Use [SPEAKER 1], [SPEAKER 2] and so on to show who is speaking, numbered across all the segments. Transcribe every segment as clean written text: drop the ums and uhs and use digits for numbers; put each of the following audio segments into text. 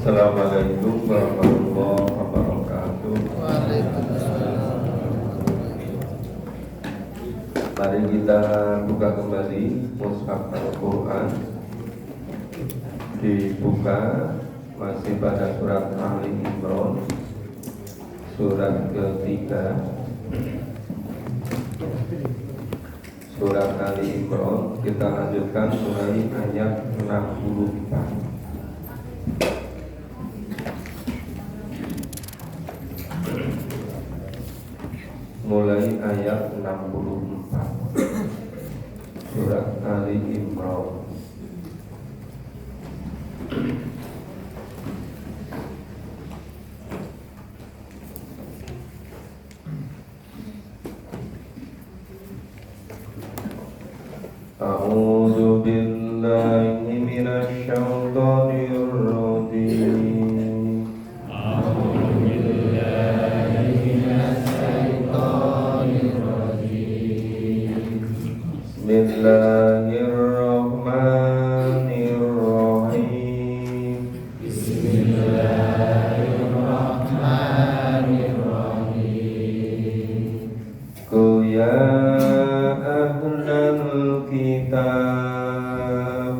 [SPEAKER 1] Assalamualaikum warahmatullahi wabarakatuh. Mari kita buka kembali Mushaf Al-Quran. Dibuka masih pada surat Ali Imran, surat ketiga. Surat Ali Imran, kita lanjutkan mulai ayat 64. Mulai ayat 64 surat Ali Imran. A'udzu billahi minasy syaithanir rajim. Bismillahirrahmanirrahim. Qul ya ahlal kitab,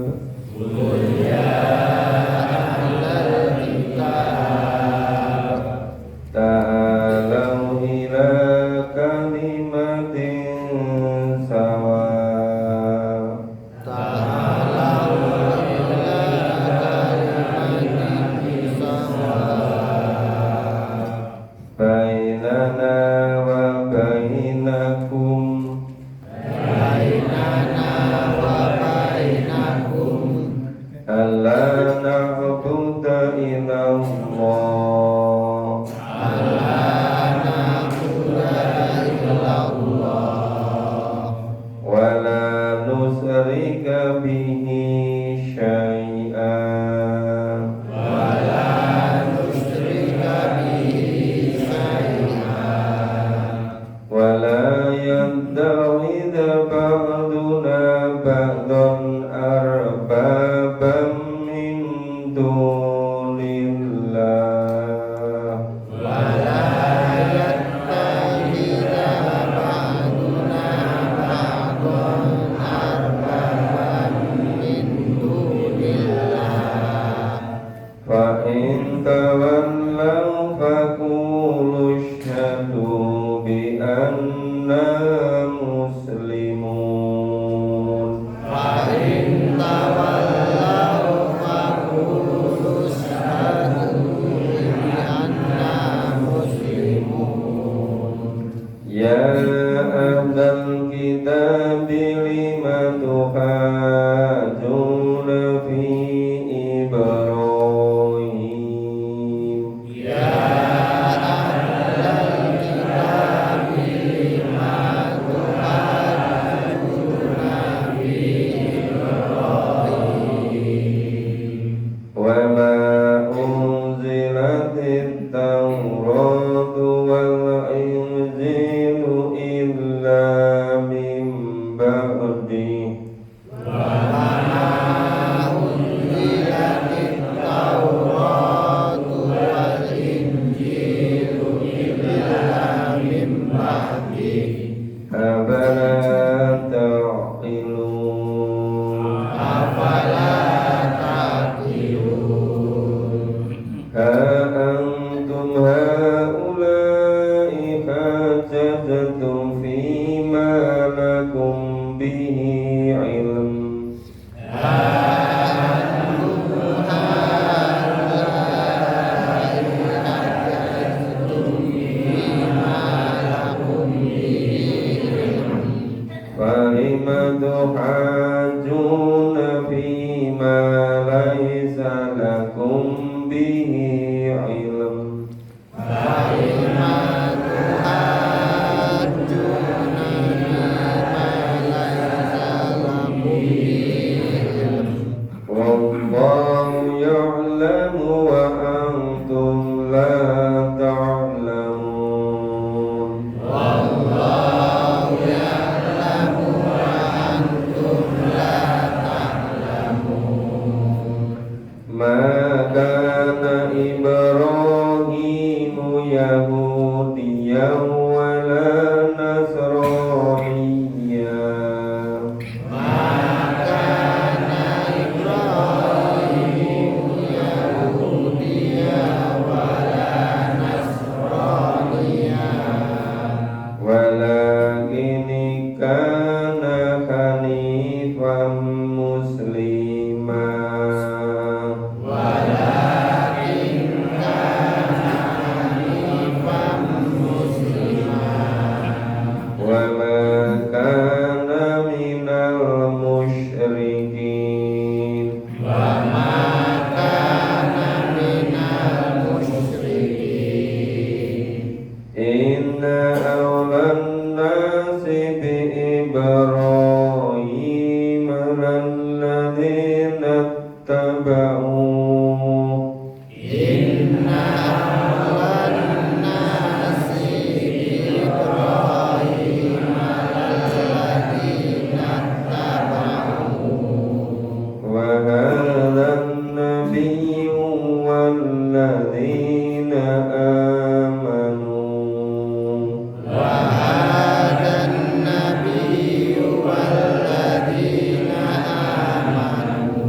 [SPEAKER 1] ta'alau ila kalimatin sawa bainana wa bainakum alla na'budu illallah wa la nusyrika bihi syai'an wa la yattakhidha ba'duna ba'dan arbaban min dunillah fa in tawallaw faqulu ashhadu bi anna muslimun. Ya ahlal kitab lima tuhajuna fi Ibrahim. Wa ma unzilatit Tauratu wal Injilu illa min ba'di. Afala ta'qilun. Ha antum haula'i hajajtum fima lakum bihi ilm. Falima tuhajjuna fima laisa lakum bihi ilm. Wallahu ya'lamu wa antum la ta'lamun. Ma kana taba'u
[SPEAKER 2] Inna awwalan nasi Ibrahim alladhina taba'u
[SPEAKER 1] wa hadzal nabiyyu walladzina amanu
[SPEAKER 2] wa hadan nabiyyu walladzina amanu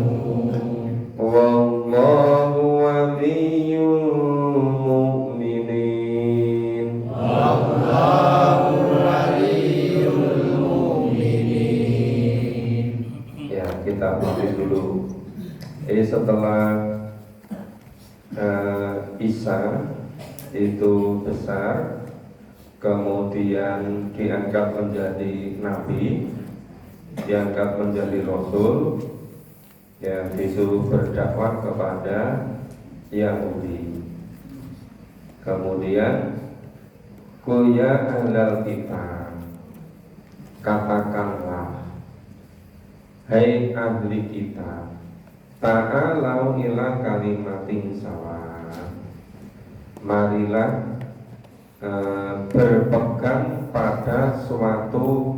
[SPEAKER 1] wallahu waliyyul mu'minin.
[SPEAKER 2] wallahu waliyyul mu'minin.
[SPEAKER 1] Ya, kita mati dulu. Jadi setelah Isa itu besar, kemudian diangkat menjadi nabi, diangkat menjadi rasul, ya disuruh berdakwah kepada Yahudi. Kemudian qul ya ahlal kitab, katakanlah hai ahli kitab, ta'alau ila kalimatin sawa, marilah berpegang pada suatu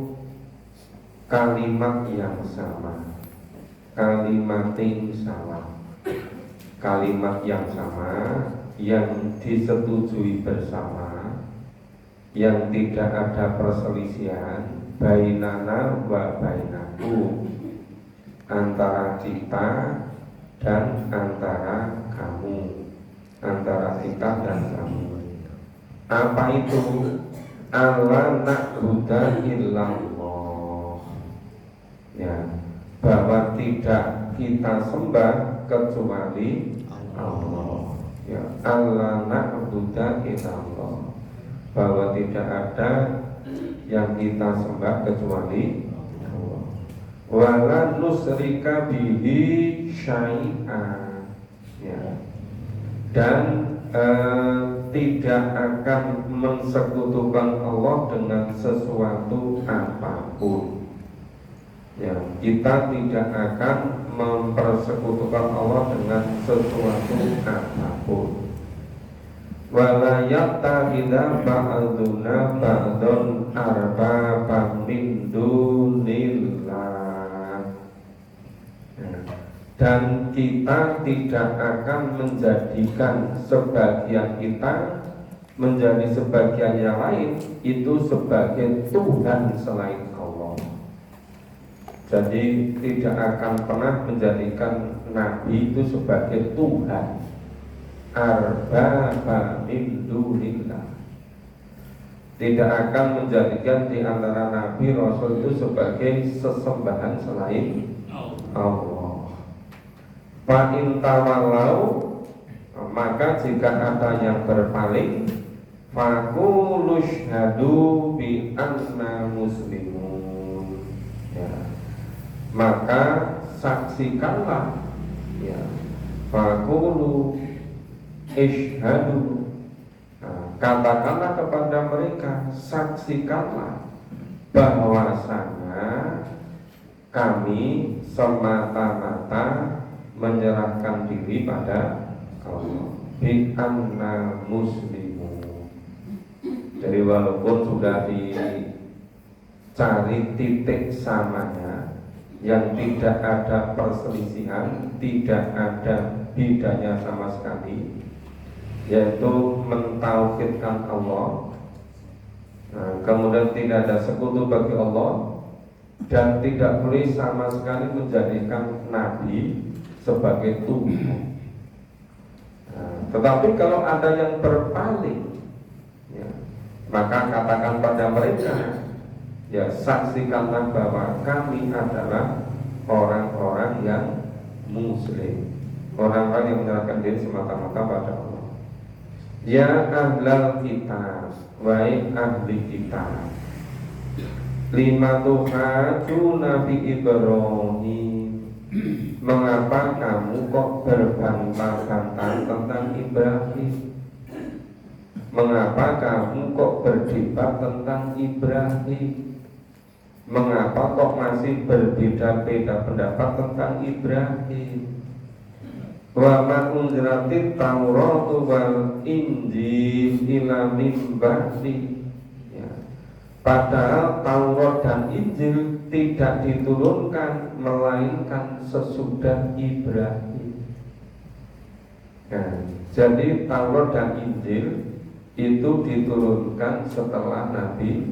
[SPEAKER 1] kalimat yang sama, kalimatin sawa, kalimat yang sama yang disetujui bersama, yang tidak ada perselisihan bainana wa bainakum, antara kita dan antara kamu, antara kita dan kamu. Apa itu? Allah na'budu illallah, ya, bahwa tidak kita sembah kecuali Allah, ya, Allah na'budu illallah, bahwa tidak ada yang kita sembah kecuali Allah. Wala nusrika bihi syai'an, ya, dan tidak akan mensekutukan Allah dengan sesuatu apapun. Ya, kita tidak akan mempersekutukan Allah dengan sesuatu apapun. Wala yattakhidha ba'duna ba'dun arbabam min dunillah, dan kita tidak akan menjadikan sebagian kita menjadi sebagian yang lain itu sebagai Tuhan selain Allah. Jadi tidak akan pernah menjadikan Nabi itu sebagai Tuhan. Arbaba min dunillah, tidak akan menjadikan di antara Nabi Rasul itu sebagai sesembahan selain Allah. Fa in tawalau, maka jika ada yang berpaling, faqulu syhadu bi anna muslimun, ya, maka saksikanlah, ya, faqulu isyhadu, katakanlah kepada mereka, saksikanlah bahwasanya kami semata-mata menyerahkan diri pada Allah, bi anna muslimun. Jadi walaupun sudah dicari titik samanya, yang tidak ada perselisihan, tidak ada bedanya sama sekali, yaitu mentauhidkan Allah, kemudian tidak ada sekutu bagi Allah, dan tidak boleh sama sekali menjadikan Nabi sebagai Tuhan. Tetapi kalau ada yang berpaling, ya, maka katakan pada mereka, ya, saksikanlah bahwa kami adalah orang-orang yang muslim, orang-orang yang menyerahkan diri semata-mata pada Allah. Ya ahlal kitab, wahai ahli kitab, lima tuhaju Nabi Ibrahim, mengapa kamu kok berbantah-bantahan tentang Ibrahim? Mengapa kamu kok berdebat tentang Ibrahim? Mengapa kok masih berbeda-beda pendapat tentang Ibrahim? Wa ma unziratit Tauratu wal Injil ila min ba'di. Ya. Padahal Taurat dan Injil tidak diturunkan melainkan sesudah Ibrahim. Nah, jadi Taurat dan Injil itu diturunkan setelah Nabi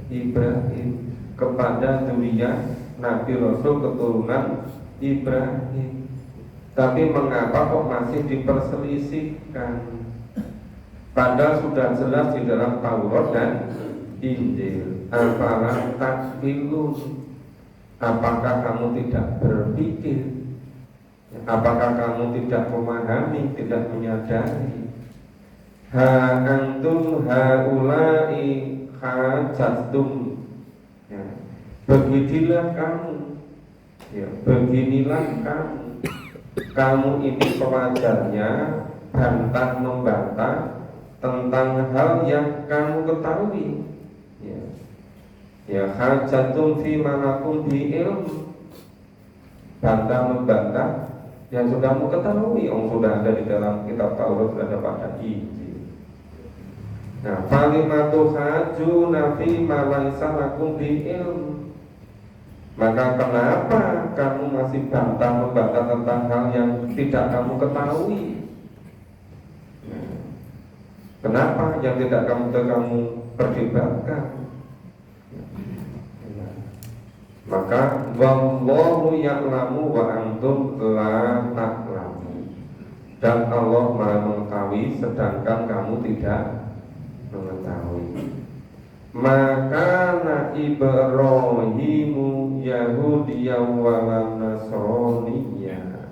[SPEAKER 1] Ibrahim kepada zuriyah Nabi Rasul keturunan Ibrahim. Tapi mengapa kok masih diperselisihkan? Padahal sudah jelas di dalam Taurat dan Injil. Apalah takbilun? Apakah kamu tidak berpikir? Apakah kamu tidak memahami, tidak menyadari? Ha antum haulai hajatum. Ya. Beginilah kamu. Ya, beginilah kamu. Kamu ini pewajarnya bantah membantah tentang hal yang kamu ketahui. Ya, ya hajatum fi manakum bi ilm. Bantah membantah yang sudah kamu ketahui, sudah ada di dalam kitab Taurat, sudah ada pada Injil. Nah, falimatu haju nafi malaisa lakum bi ilm. Maka kenapa kamu masih bantah membantah tentang hal yang tidak kamu ketahui? Nah, kenapa yang tidak kamu perdebatkan? Maka wallahu ya'lamu wa antum la ta'lamu. Dan Allah Maha mengetahui sedangkan kamu tidak mengetahui. Maka Ibrahimu Yahudiyyan wa Nasraniyya.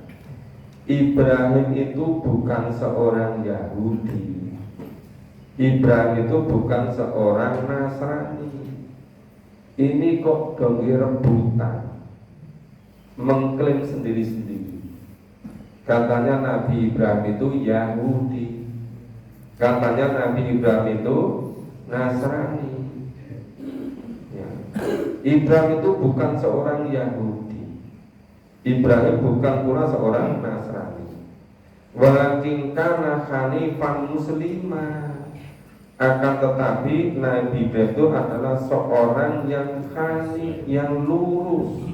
[SPEAKER 1] Ibrahim itu bukan seorang Yahudi. Ibrahim itu bukan seorang Nasrani. Ini kok dongki rebutan, mengklaim sendiri-sendiri. Katanya Nabi Ibrahim itu Yahudi, katanya Nabi Ibrahim itu Nasrani. Ya. Ibrahim itu bukan seorang Yahudi. Ibrahim bukan pula seorang Nasrani. Walakin kana hanifan muslimah. Akan tetapi Nabi Ibrahim itu adalah seorang yang hanif, yang lurus,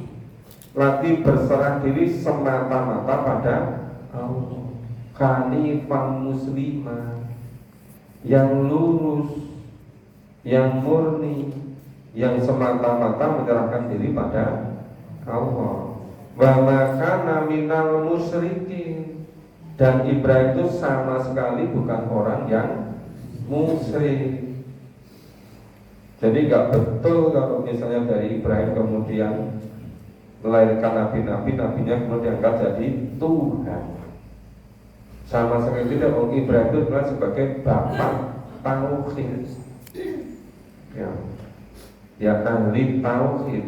[SPEAKER 1] lagi berserah diri semata-mata pada Allah. Hanifan muslimah, yang lurus, yang murni, yang semata-mata menyerahkan diri pada Allah. Wa makana minal musyrikin. Dan Ibrahim itu sama sekali bukan orang yang musyrik. Jadi gak betul kalau misalnya dari Ibrahim kemudian melahirkan nabi-nabi, nabinya kemudian diangkat jadi Tuhan. Sama sekali tidak. Ibrahim itu adalah sebagai bapak tauhid. Ya ahli tauhid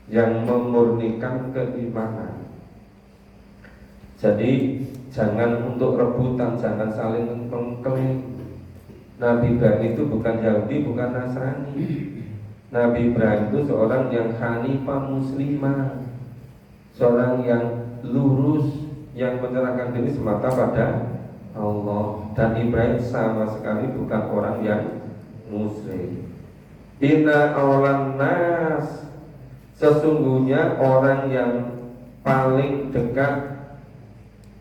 [SPEAKER 1] yang memurnikan keimanan. Jadi jangan untuk rebutan, jangan saling mengklaim. Nabi Ibrahim itu bukan Yahudi, bukan Nasrani. Nabi Ibrahim itu seorang yang hanifah muslimah, seorang yang lurus, yang menyerahkan diri semata pada Allah. Dan Ibrahim sama sekali bukan orang yang musyrik. Inna awlan nas, sesungguhnya orang yang paling dekat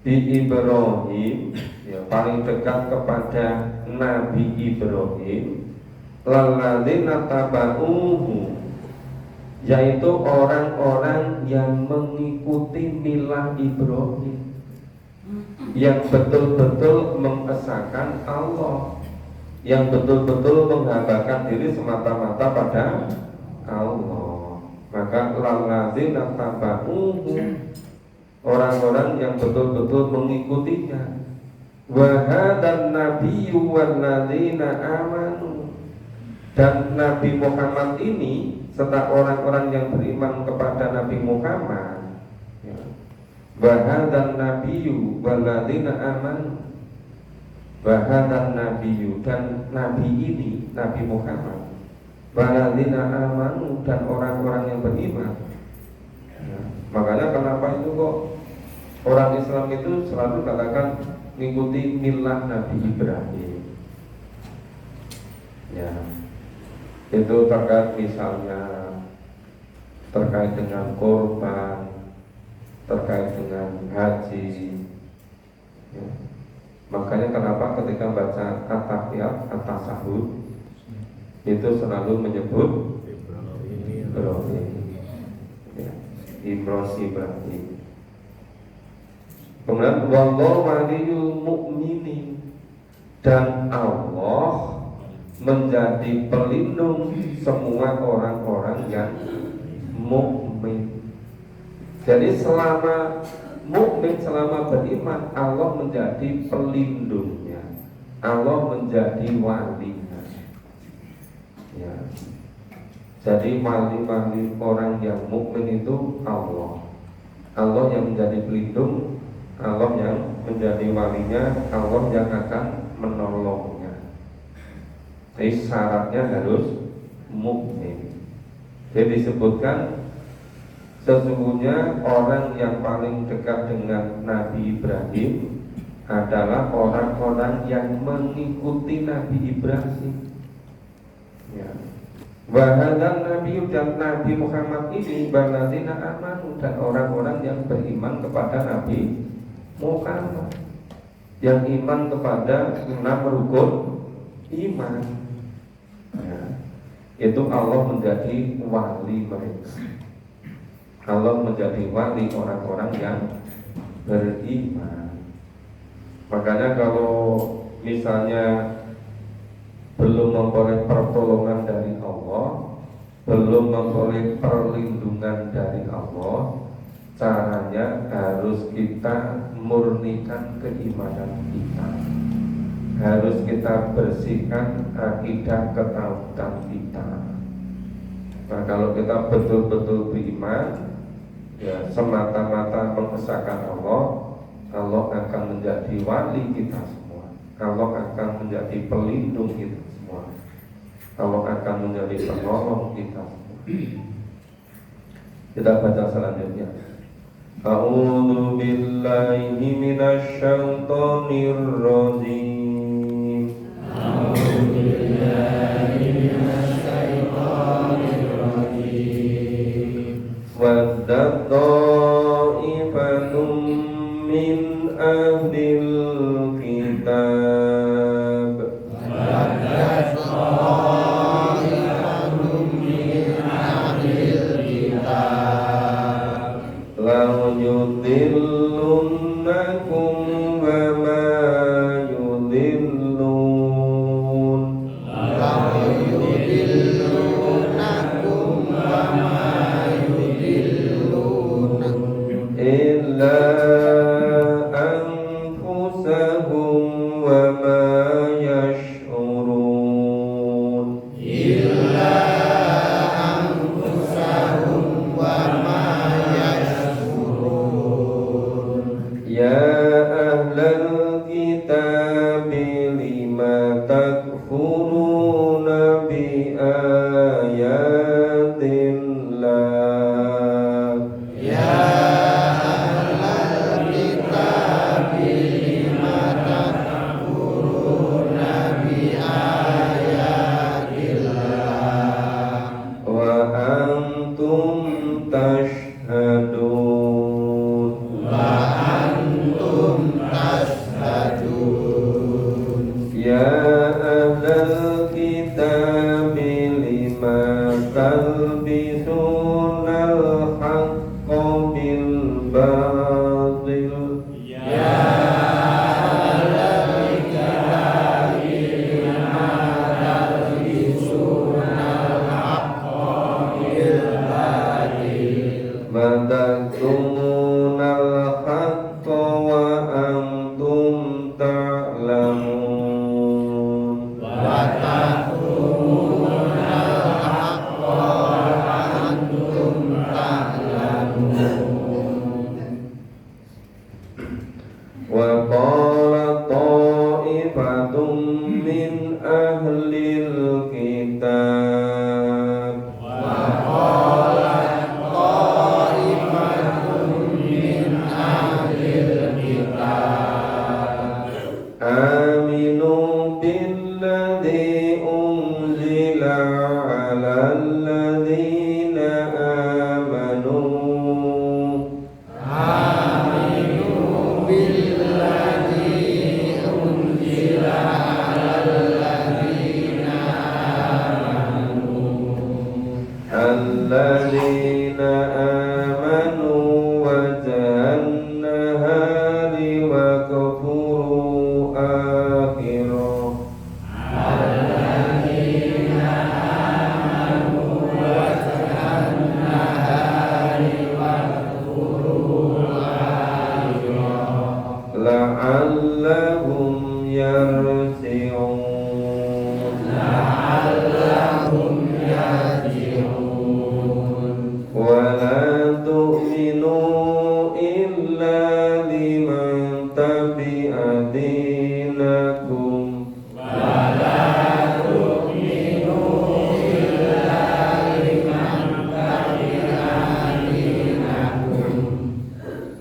[SPEAKER 1] di Ibrahim, ya, paling dekat kepada Nabi Ibrahim, lalladzina tabauhu, yaitu orang-orang yang mengikuti milah Ibrahim, yang betul-betul mengesahkan Allah, yang betul-betul menghambakan diri semata-mata pada Allah. Maka lalladzina tabauhu, orang-orang yang betul-betul mengikutinya. Wa hadan nabiyyu walladzina amanu, dan Nabi Muhammad ini serta orang-orang yang beriman kepada Nabi Muhammad. Wa hadan nabiyyu walladzina amanu. Wa hadan nabiyyu, dan Nabi ini Nabi Muhammad, walladzina amanu, dan orang-orang yang beriman. Makanya kenapa itu kok Orang Islam itu selalu katakan mengikuti milah Nabi Ibrahim. Ya, itu terkait misalnya terkait dengan korban, terkait dengan haji. Ya. Makanya kenapa ketika baca at-tahiyat, at-tasahud itu selalu menyebut Ibrahim. Ya, Ibrahim. Kemudian wallahu waliyul mu'minin, dan Allah menjadi pelindung semua orang-orang yang mukmin. Jadi selama mukmin, selama beriman, Allah menjadi pelindungnya, Allah menjadi walinya. Ya. Jadi wali-wali orang yang mukmin itu Allah. Allah yang menjadi pelindung, Allah yang menjadi walinya, Allah yang akan menolongnya. Jadi syaratnya harus mukmin. Jadi disebutkan sesungguhnya orang yang paling dekat dengan Nabi Ibrahim adalah orang-orang yang mengikuti Nabi Ibrahim. Ya. Wahadan Nabi, dan Nabi Muhammad ini baladina amanu, dan orang-orang yang beriman kepada Nabi Muhammad, yang iman kepada 6 rukun iman. Ya. Itu Allah menjadi wali mereka. Allah menjadi wali orang-orang yang beriman. Makanya kalau misalnya belum memperoleh pertolongan dari Allah, belum memperoleh perlindungan dari Allah, caranya harus kita murnikan keimanan kita, harus kita bersihkan akidah ketauhidan kita. Nah, kalau kita betul-betul beriman, ya semata-mata mengesahkan Allah, Allah akan menjadi wali kita semua, Allah akan menjadi pelindung kita semua, Allah akan menjadi penolong kita semua. Kita baca selanjutnya. A'udzu billahi minasy syaithanir rajim. A'udzu billahi minasy syaithanir rajim. Wadda ta'ifatum min ahlil kitab. Wadda ta'ifatum min ahlil kitab. Lau yudhillunakum wa ma yudhillun. Lau yudhillunakum wa ma yudhillun illa anfusahum wa ma yash'urun. Illa anfusahum wa ma ya ahlal kitab lima takfuruna bi ayatillah. Ya ahlal kitab lima yarji'un
[SPEAKER 2] la'allahum yarji'un
[SPEAKER 1] wa la tu'minu illa liman tabi'a dinakum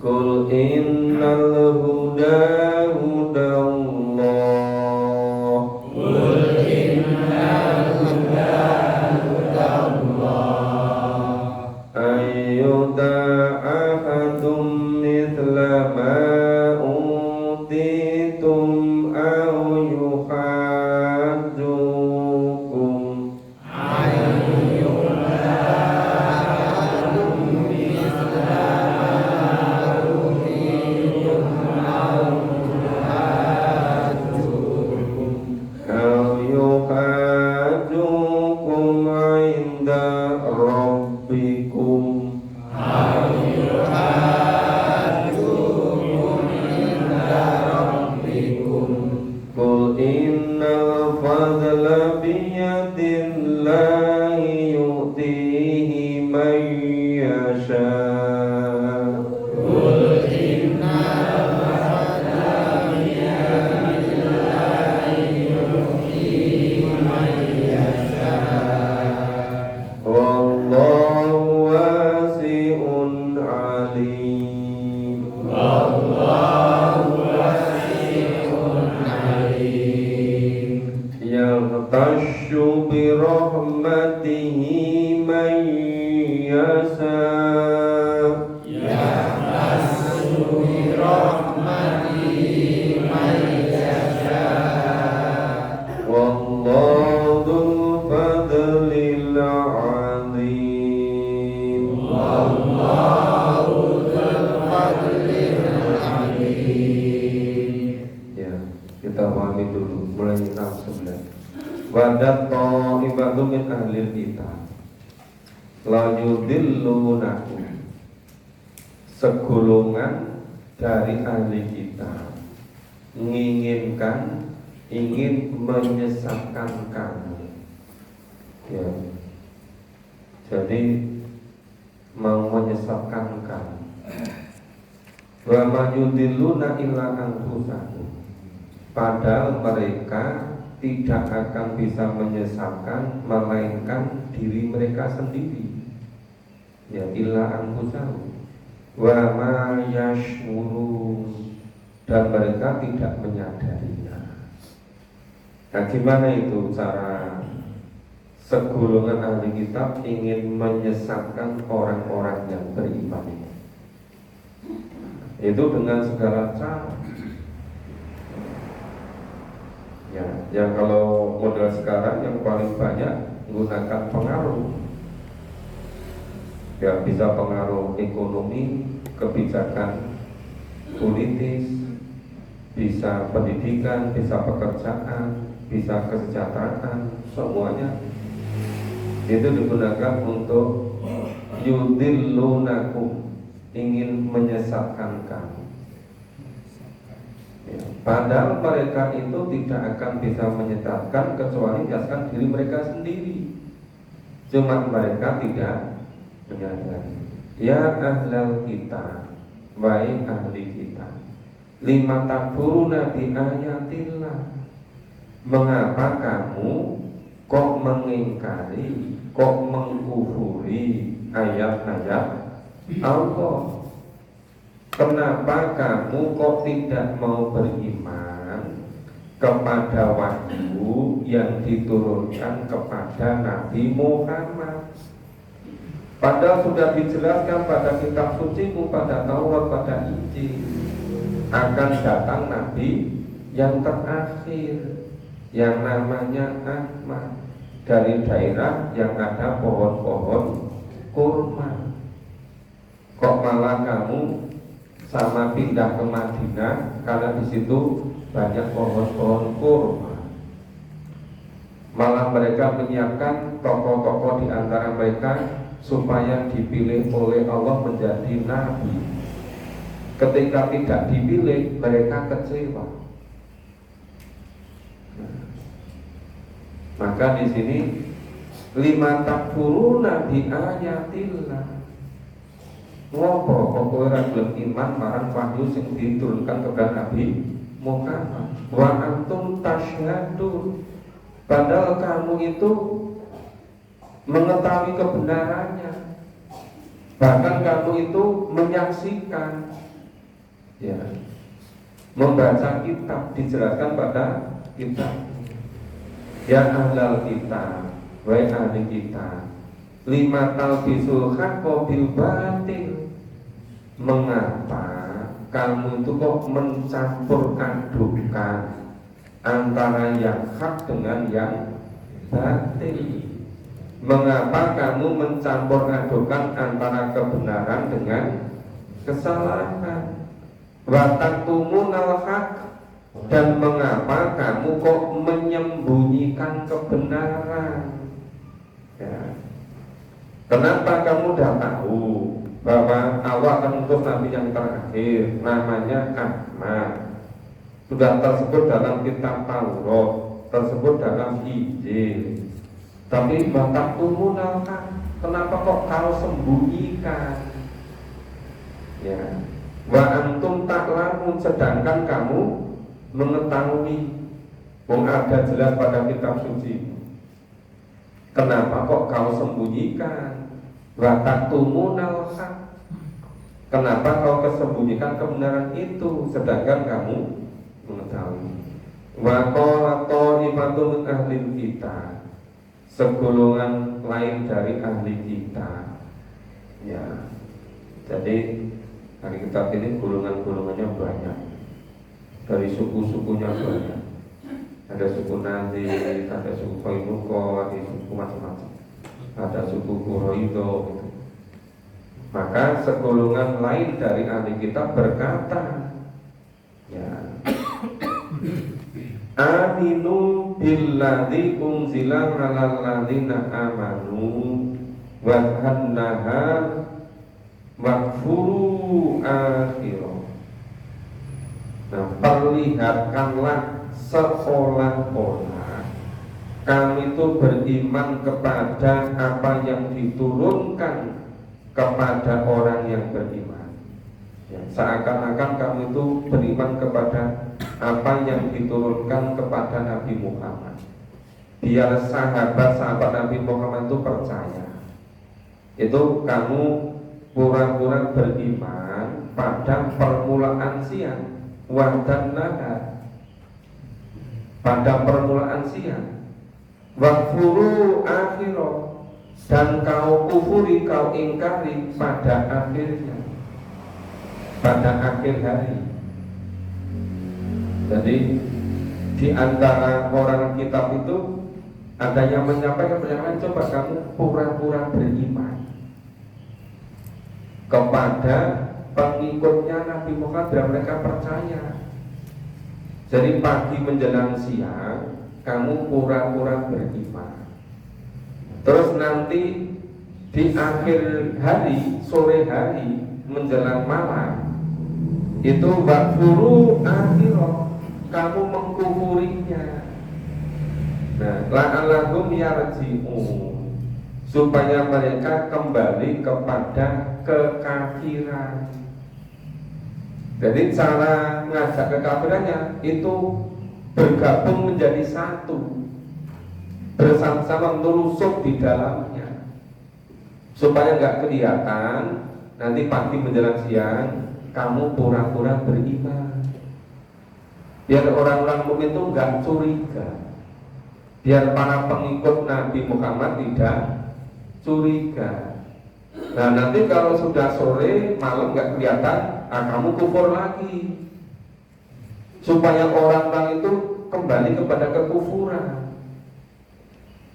[SPEAKER 1] Qul innal huda hudallah
[SPEAKER 2] Qul innal huda hudallah
[SPEAKER 1] ayyuda ahadum mithla ma utitum aw yuhajjukum aw yuhajjukum 'inda rabbikum Qul innal fadla biyadillahi yu'tihi man yasha Wallahu wasi'un alim Yaghtashu bi rahmatihi man yasha Wallahu dzul fadlil azim Ya, kita pahami dulu mulai 69. Wadat ta'ibatu min ahlil kitab la yudillunakum segolongan dari ahli kitab ingin menyesatkan kamu ya. Jadi mau menyesatkan kamu wa ma yudilluna illa anfusahum padahal mereka tidak akan bisa menyesatkan melainkan diri mereka sendiri ya illa anfusahum wa ma yashurun dan mereka tidak menyadarinya. Nah gimana itu cara segolongan ahli kitab ingin menyesatkan orang-orang yang beriman ini? Itu dengan segala cara ya, yang kalau model sekarang yang paling banyak menggunakan pengaruh ya, bisa pengaruh ekonomi, kebijakan politis, bisa pendidikan, bisa pekerjaan, bisa kesejahteraan, semuanya itu digunakan untuk yudillunakum, ingin menyesatkan kamu ya, padahal mereka itu tidak akan bisa menyesatkan kecuali menyesatkan diri mereka sendiri, cuma mereka tidak menyadari. Ya ahlal kita, wahai ahli kita, lima takfuruna bi ayatillah, mengapa kamu kok mengingkari, kok mengkufuri ayat-ayat Allah? Kenapa kamu kok tidak mau beriman kepada wahyu yang diturunkan kepada Nabi Muhammad? Padahal sudah dijelaskan pada kitab sucimu, pada Taurat, pada Injil, akan datang Nabi yang terakhir yang namanya Ahmad dari daerah yang ada pohon-pohon kurma. Kok malah kamu sama pindah ke Madinah karena di situ banyak pohon-pohon kurma? Malah mereka menyiapkan tokoh-tokoh di antara mereka supaya dipilih oleh Allah menjadi nabi. Ketika tidak dipilih, mereka kecewa. Maka di sini lima takfuruna bi ayatillah. Ngopo kok ora gelem iman marang wahyu sing diturunkan kepada Nabi Muhammad. Wa antum tasyhadun. Padahal kamu itu mengetahui kebenarannya. Bahkan kamu itu menyaksikan, ya, membaca kitab, dijelaskan pada kitab. Ya ahlal kitab, wahai ahli kitab, lima talbisul haqqa bil batil. Mengapa kamu itu kok mencampur adukan antara yang hak dengan yang batil? Mengapa kamu mencampur adukan antara kebenaran dengan kesalahan? Wa taktumunal haq, dan mengapa kamu kok menyembunyikan kebenaran? Ya. Kenapa kamu dah tahu bahwa Allah akan mengutus Nabi yang terakhir, namanya Ahmad, sudah tersebut dalam kitab Taurat, tersebut dalam Injil, tapi batak tumunalkan, kenapa kok kau sembunyikan? Ya, wa antum ta'lamun, sedangkan kamu mengetahui, ada jelas pada kitab suci. Kenapa kok kau sembunyikan? Wa taktumunal haq, kenapa kau kesembunyikan kebenaran itu, sedangkan kamu mengetahui. Wa qala ta'ifatun min ahli kita, segolongan lain dari ahli kita. Ya, jadi ahli kitab ini golongan-golongannya banyak, dari suku-sukunya banyak. Ada suku Nadir, ada suku Qainuqa, ada suku macam-macam, ada suku Quraido gitu. Maka segolongan lain dari ahli kitab berkata, ya, aminu billadzi unzila 'alal ladzina amanu wa hannahar wakfuru akhirah. Nah, perlihatkanlah seolah-olah kamu itu beriman kepada apa yang diturunkan kepada orang yang beriman, ya, seakan-akan kamu itu beriman kepada apa yang diturunkan kepada Nabi Muhammad, biar sahabat-sahabat Nabi Muhammad itu percaya. Itu kamu pura-pura beriman pada permulaan siang, wadan nahar, pada permulaan siang, wakfuru akhirah, dan kau kufuri, kau ingkari pada akhirnya, pada akhir hari. Jadi di antara orang kitab itu ada yang menyampaikan penyampaian, coba kamu pura-pura beriman kepada pengikutnya Nabi Muhammad dan mereka percaya. Jadi pagi menjelang siang kamu pura-pura beriman, terus nanti di akhir hari, sore hari menjelang malam itu wakfuru akhirah, kamu mengkufurinya. Nah, la'allahum yarji'un, supaya mereka kembali kepada kekafiran. Jadi cara ngajak kekafirannya itu bergabung menjadi satu, bersama-sama menelusuk di dalamnya, supaya nggak kelihatan nanti pagi menjelang siang kamu pura-pura beriman, biar orang-orang mukmin itu nggak curiga, biar para pengikut Nabi Muhammad tidak curiga. Nah, nanti kalau sudah sore malam nggak kelihatan, kamu kufur lagi, supaya orang-orang itu kembali kepada kekufuran.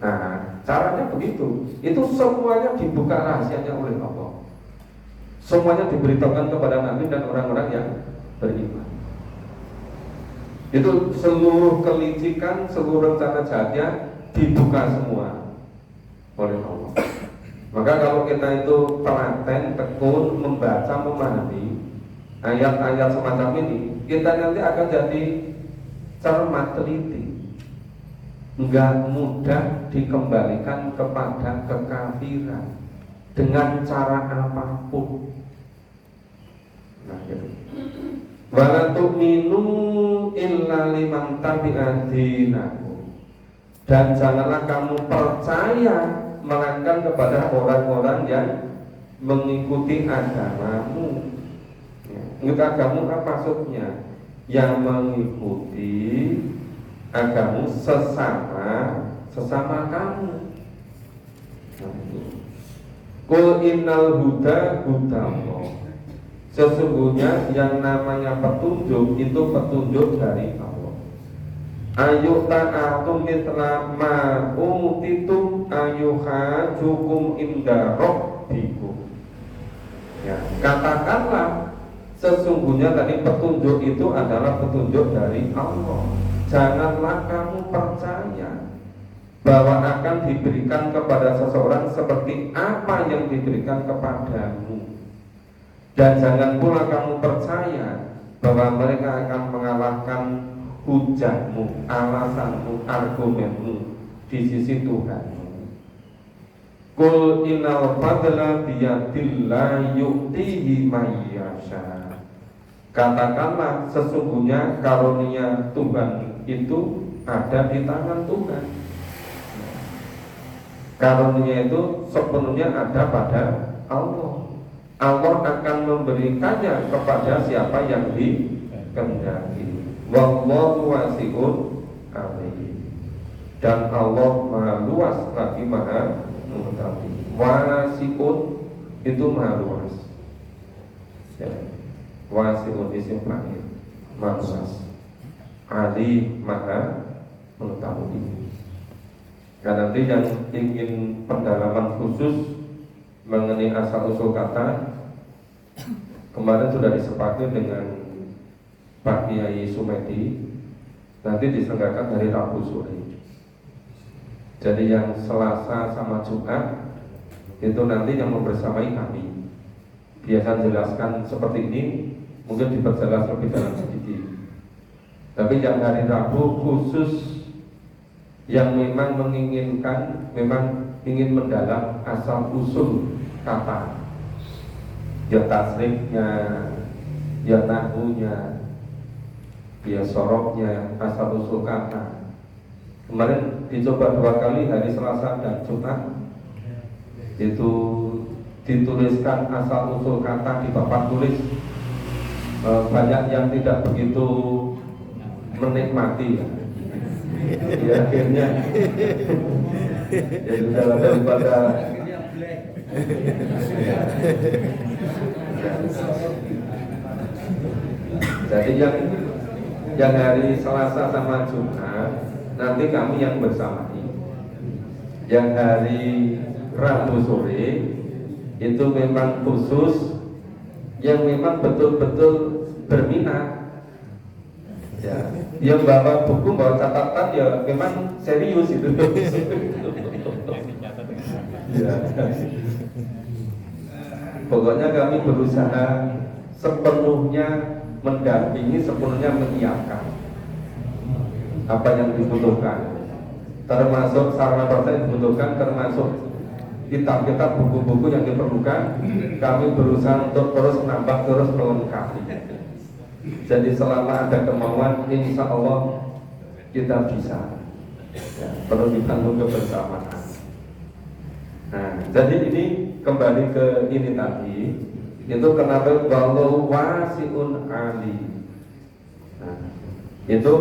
[SPEAKER 1] Nah, caranya begitu. Itu semuanya dibuka rahasianya oleh Allah. Semuanya diberitahukan kepada Nabi dan orang-orang yang beriman. Itu seluruh kelicikan, seluruh rencana jahatnya dibuka semua oleh Allah. Maka kalau kita itu telaten, tekun, membaca, memahami ayat-ayat semacam ini, kita nanti akan jadi cermat, teliti. nggak mudah dikembalikan kepada kekafiran dengan cara apapun. Nah, gitu. Wala tu'minu illa liman tabi'a dinakum. Dan janganlah kamu percaya melainkan kepada orang-orang yang mengikuti agamamu. Mengikuti agamamu apa maksudnya? Yang mengikuti agamamu sesama kamu. Qul innal huda hudallah. Sesungguhnya yang namanya petunjuk itu petunjuk dari Allah. Ayu ta'atum mithla ma utitum ayuhajukum inda rabbikum. Ya, katakanlah sesungguhnya tadi petunjuk itu adalah petunjuk dari Allah. Janganlah kamu percaya bahwa akan diberikan kepada seseorang seperti apa yang diberikan kepadamu. Dan jangan pula kamu percaya bahwa mereka akan mengalahkan hujahmu, alasanmu, argumenmu di sisi Tuhan. Qul innal fadla biyadillah yu'tihi may yasha. Katakanlah sesungguhnya karunia Tuhan itu ada di tangan Tuhan. Karunia itu sepenuhnya ada pada Allah. Allah akan memberikannya kepada siapa yang dikehendaki. Wallahu wasi'un alim. Dan Allah Maha luas lagi Maha mengetahui. Wasi'un itu Maha luas. Ya. Wasi'un isim fa'il, Maha luas. Ali Maha mengetahui. Karena nanti yang ingin pendalaman khusus mengenai asal usul kata kemarin sudah disepakati dengan Pak Kiai Sumedi, nanti diselenggarakan hari Rabu sore. Jadi yang Selasa sama Jumat itu nanti yang membersamai kami. Biasa jelaskan seperti ini, mungkin diperjelas lebih dalam sedikit. Tapi yang hari Rabu khusus yang memang menginginkan, memang ingin mendalam asal usul kata, ya tasrifnya, ya nahwunya, ya sorobnya, asal usul kata. Kemarin dicoba 2 kali, hari Selasa dan Jumat, itu dituliskan asal usul kata di papan tulis. Banyak yang tidak begitu menikmati, ya akhirnya ya sudah daripada jadi yang hari Selasa sama Jumat nanti kami yang bersamai. Yang hari Rabu sore itu memang khusus yang memang betul-betul berminat. Ya, yang bawa buku, bawa catatan ya memang serius itu. Ya. Pokoknya kami berusaha sepenuhnya mendampingi, sepenuhnya menyiapkan apa yang dibutuhkan, termasuk sarana prasarana yang dibutuhkan, termasuk kitab-kitab, buku-buku yang diperlukan. Kami berusaha untuk terus menambah, terus melengkapi. Jadi selama ada kemauan, insya Allah kita bisa. Ya, perlu ditanggung kebersamaan. Nah, jadi ini kembali ke ini tadi, itu kenapa wallahu wasi'un alim. Nah, itu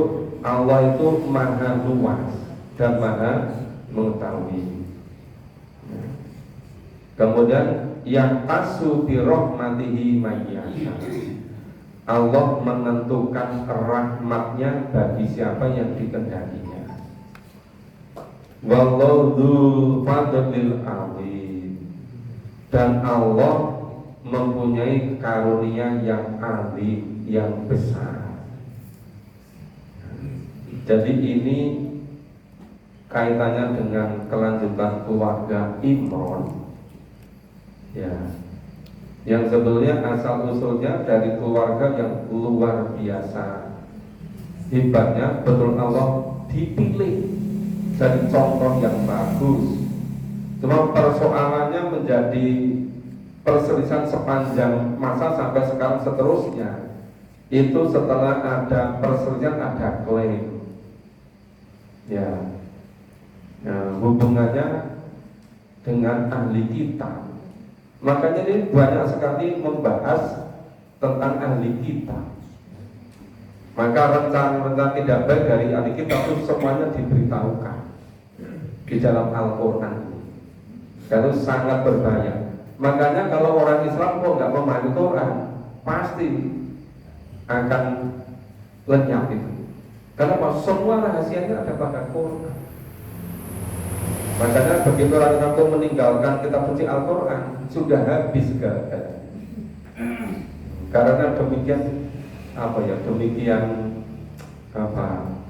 [SPEAKER 1] Allah itu maha luas dan maha mengetahui. Kemudian yang tasu bi rahmatihi mayyasha. Allah menentukan rahmatnya bagi siapa yang dikehendakinya. Wallahu dzul fadlil azim. Dan Allah mempunyai karunia yang alim, yang besar. Jadi ini kaitannya dengan kelanjutan keluarga Imron. Ya, yang sebetulnya asal usulnya dari keluarga yang luar biasa hebatnya, betul Allah dipilih jadi contoh yang bagus. Cuma persoalannya menjadi perselisihan sepanjang masa sampai sekarang seterusnya. Itu setelah ada perselisihan ada klaim. Ya, hubungannya dengan ahli kitab. Makanya ini banyak sekali membahas tentang ahli kitab. Maka rencana-rencana tidak baik dari ahli kitab itu semuanya diberitahukan di dalam Al-Quran. Itu sangat berbahaya. Makanya kalau orang Islam kok nggak memahami Quran, pasti akan lenyap itu. Karena semua rahasianya ada pada Quran. Makanya begitu orang itu meninggalkan kitab suci Al-Quran, sudah habis segalanya. Karena demikian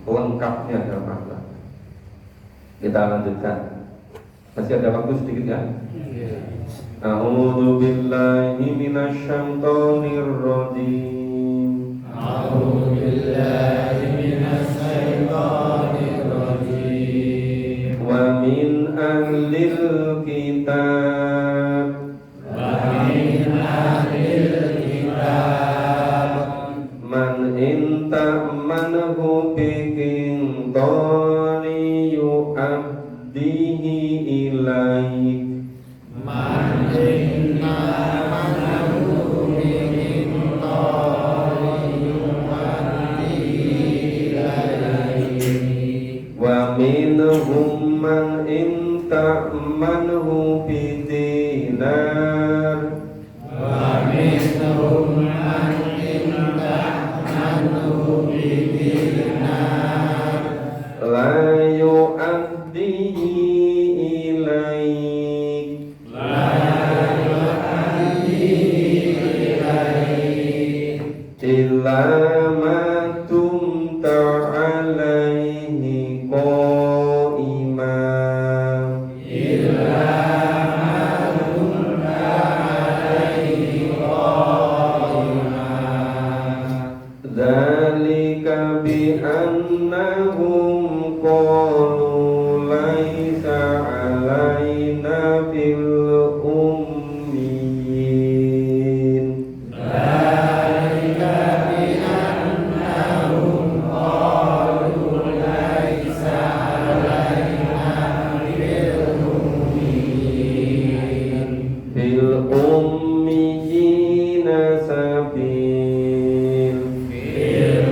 [SPEAKER 1] lengkapnya dalam Al-Quran. Kita lanjutkan. Masih ada waktu sedikit ya? A'udzu billahi minasyaitonir rajim.
[SPEAKER 2] A'udzu billahi minasyaitonir rajim.
[SPEAKER 1] Wa min ahlil kitab.
[SPEAKER 2] Wa min ahlil kitab.
[SPEAKER 1] Man in ta'manhu biqintari yu'addihi ilaik.
[SPEAKER 2] Man inna manahu biqintari yu'addihi ilaik.
[SPEAKER 1] Wa minhum man in ta'manhu bidinar.
[SPEAKER 2] Wa minhum man in ta'manhu bidinar.
[SPEAKER 1] La yu'addihi ilaik.
[SPEAKER 2] La yu'addihi ilaik.
[SPEAKER 1] Illa ma dumta alaihi qa'imah.
[SPEAKER 2] Illa ma dumta alaihi qa'imah.
[SPEAKER 1] Dzalika bi annahum qalu laisa alaina fil ummiyin.
[SPEAKER 2] Dzalika bi annahum qalu laisa alaina fil ummiyin.
[SPEAKER 1] Fil ummiyina sabil.
[SPEAKER 2] Fil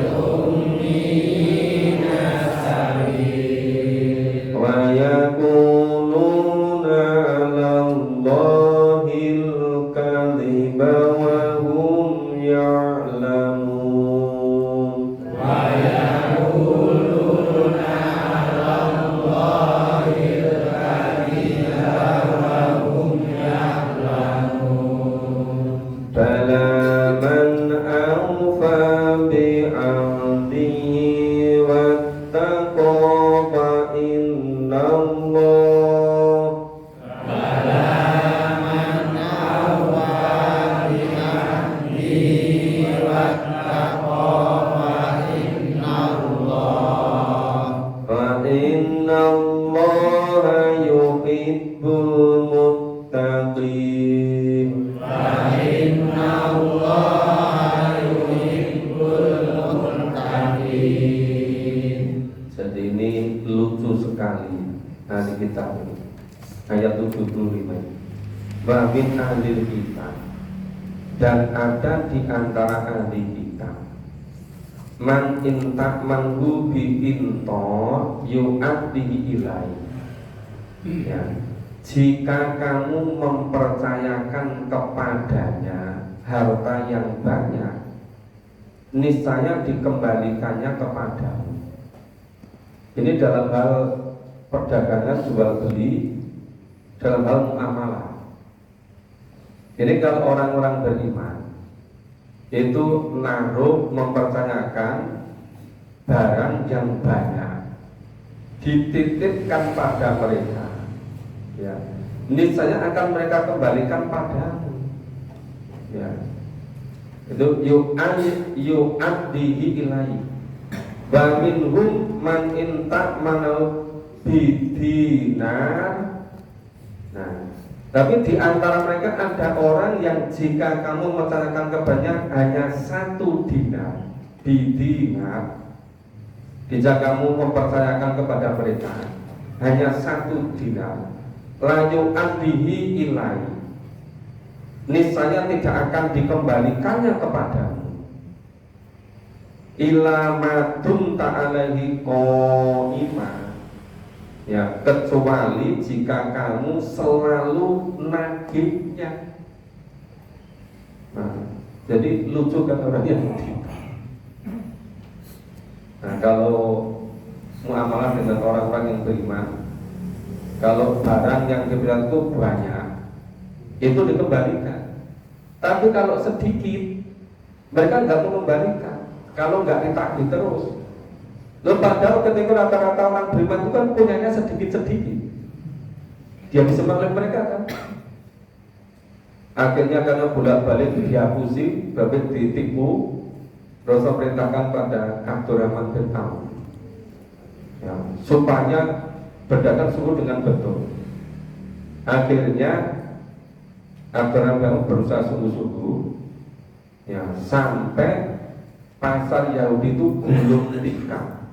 [SPEAKER 2] ummiyina sabil.
[SPEAKER 1] Wa yaquluna 'ala Allahil kadhiba wa hum ya'lamun.
[SPEAKER 2] Wa yaquluna 'ala Allahil kadhiba wa hum ya'lamun.
[SPEAKER 1] Bala man awfa bi'ahdihi wattaqa fa innallah.
[SPEAKER 2] Bala man awfa bi'ahdihi wattaqa fa innallah.
[SPEAKER 1] Fa innallaha yuhibbul muttaqin.
[SPEAKER 2] Fa innallaha yuhibbul muttaqin.
[SPEAKER 1] Jadi ini lucu sekali ahli kitab ini. Ayat 75. Wa min ahlil kitab, dan ada di antara ahli kitab man intak manhu bi intor yu'addihi ilai. Ya. Jika kamu mempercayakan kepadanya harta yang banyak, niscaya dikembalikannya kepadamu. Ini dalam hal perdagangan jual beli, dalam hal muamalah. Ini kalau orang-orang beriman itu naruh mempercayakan barang yang banyak, dititipkan pada mereka, ya, niscaya akan mereka kembalikan padamu. Ya. Itu yu'addihi ilai. Wa minhum man intak manau bidinar. Nah, tapi di antara mereka ada orang yang jika kamu mencanakan kepadanya hanya 1 dinar, bidinar. Jika kamu mempercayakan kepada mereka hanya 1 dinar, layu adbihi ilai, niscaya tidak akan dikembalikannya kepadamu. Ila madum ta'alaihi qaima, ya, kecuali jika kamu selalu nagihnya. Nah, jadi lucu kan orang yang nah, kalau muamalah dengan orang-orang yang beriman, kalau barang yang diberikan itu banyak, itu dikembalikan. Tapi kalau sedikit, mereka nggak mau kembalikan. Kalau nggak ditagih terus. Loh, padahal ketika rata-rata orang beriman itu kan punyanya sedikit-sedikit, dia bisa mengalir mereka kan. Akhirnya karena bolak-balik dihapusi, babit ditipu, Rasul perintahkan pada Abdurrahman bin Auf, ya, supaya berdagang sungguh dengan betul. Akhirnya Abdurrahman bin Auf berusaha sungguh-sungguh, ya, sampai pasar Yahudi itu gulung tikar,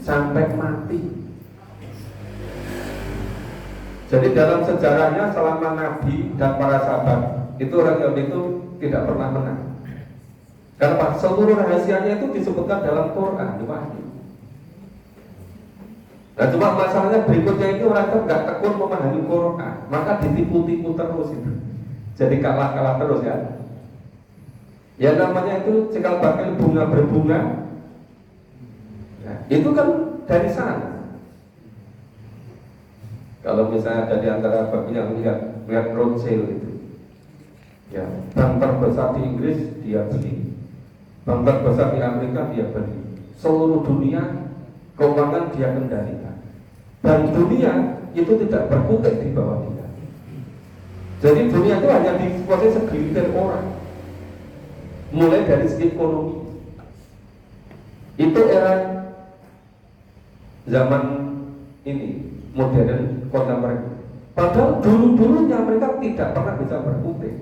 [SPEAKER 1] sampai mati. Jadi dalam sejarahnya selama Nabi dan para sahabat itu orang Yahudi itu tidak pernah menang. Karena seluruh rahasianya itu disebutkan dalam Quran, wahyu. Nah, cuma masalahnya berikutnya ini orang itu nggak tekun memahami Quran, maka ditipu-tipu terus itu. Jadi kalah-kalah terus ya. Ya namanya itu cikal bakal bunga berbunga. Nah, itu kan dari sana. Kalau misalnya ada di antara bapak yang lihat Rothschild itu, ya, bank terbesar di Inggris dia beli, bank terbesar di Amerika dia beli, seluruh dunia keuangan dia kendalikan, dan dunia itu tidak berkutik di bawah dia. Jadi dunia itu hanya dikuasai segelintir orang. Mulai dari segi ekonomi, itu era zaman ini modern kontemporer. Padahal dulu-dulunya mereka tidak pernah bisa berkutik,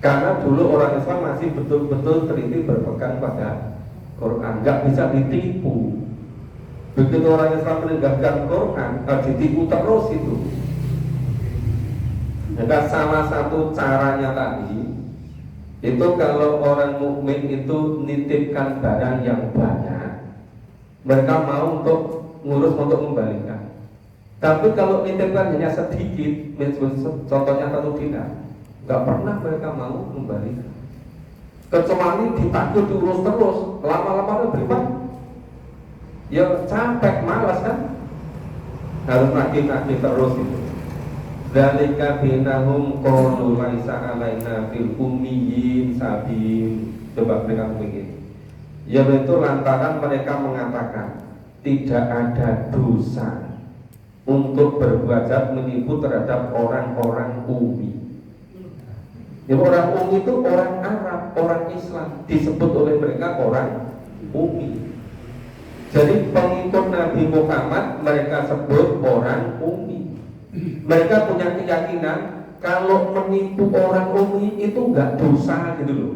[SPEAKER 1] karena dulu orang Islam masih betul-betul teliti berpegang pada Quran, nggak bisa ditipu. Begitu orang Islam meninggalkan Quran, ditipu terus itu. Maka salah satu caranya tadi itu kalau orang mukmin itu nitipkan barang yang banyak, mereka mau untuk ngurus untuk membalikan. Tapi kalau nitipkan hanya sedikit, contohnya 1 dinar, nggak pernah mereka mau membalikan. Kecuali ditagih diurus terus, lama-lama beriman, ya capek, malas kan, harus nagih terus itu. Dzalika binahum qalu laisa alaina fil ummiyin sabil. Coba mereka begini. Yaitu lantaran mereka mengatakan tidak ada dosa untuk berbuat jahat menipu terhadap orang-orang ummi. Ya, orang ummi itu orang Arab, orang Islam, disebut oleh mereka orang ummi. Jadi pengikut Nabi Muhammad mereka sebut orang ummi. Mereka punya keyakinan kalau menipu orang ummi itu enggak dosa gitu loh.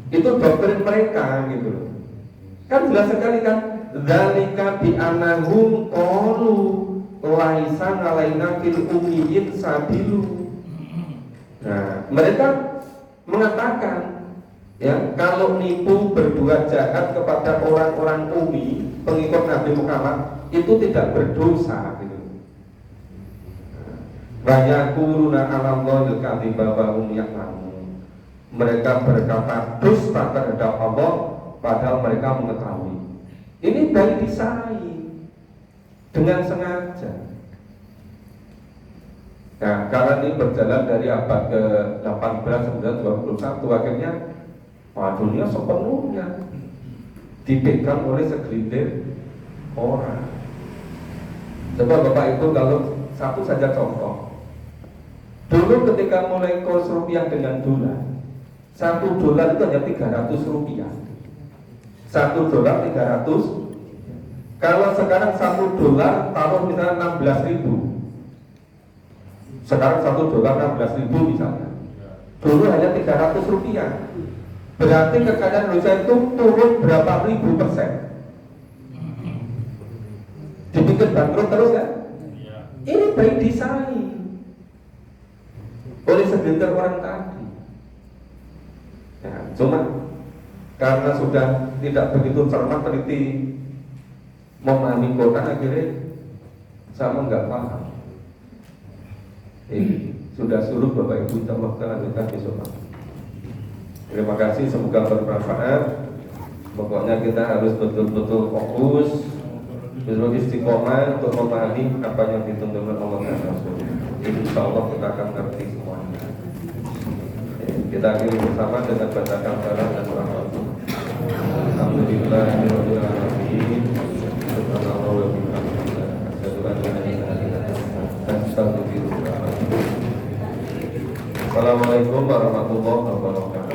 [SPEAKER 1] Itu doktrin mereka gitu loh. Kan jelas sekali kan, dzalika bi annahum qalu laisa alaina fil ummiyin sabilu. Nah, mereka mengatakan ya, kalau nipu berbuat jahat kepada orang-orang ummi pengikut Nabi Muhammad itu tidak berdosa gitu. Bayakuluna alallahi kadziba wa hum ya'lamun. Mereka berkata dusta terhadap Allah padahal mereka mengetahui. Ini dari desain dengan sengaja. Nah, karena ini berjalan dari abad ke-18 sampai 21, akhirnya dunia sepenuhnya dipegang oleh segelintir orang. Coba Bapak Ibu kalau satu saja contoh. Dulu ketika mulai kurs rupiah dengan dolar, $1 itu hanya 300 rupiah. $1 300. Kalau sekarang $1 taruh misalnya 16.000. Sekarang $1 16.000 misalnya. Dulu hanya Rp300. Berarti kekayaan Indonesia itu turun berapa ribu persen? Dibikin bangkrut terus kan? Ini by design oleh segelintir orang tadi. Ya, cuma karena sudah tidak begitu cermat teliti memahami Quran, akhirnya sama nggak paham. Sudah suruh Bapak Ibu kita lanjutkan besok. Terima kasih, semoga bermanfaat. Pokoknya kita harus betul-betul fokus, betul istiqomah untuk memahami apa yang dituntut Allah dan Rasul. Insya Allah kita akan ngerti semuanya. Kita akhiri bersama dengan baca kafarat dan rahmat. Alhamdulillahirabbil alamin. Subhanallah wa bihamdihi. Asyhadu an la ilaha illallah. Astaghfirullah. Assalamualaikum warahmatullahi wabarakatuh.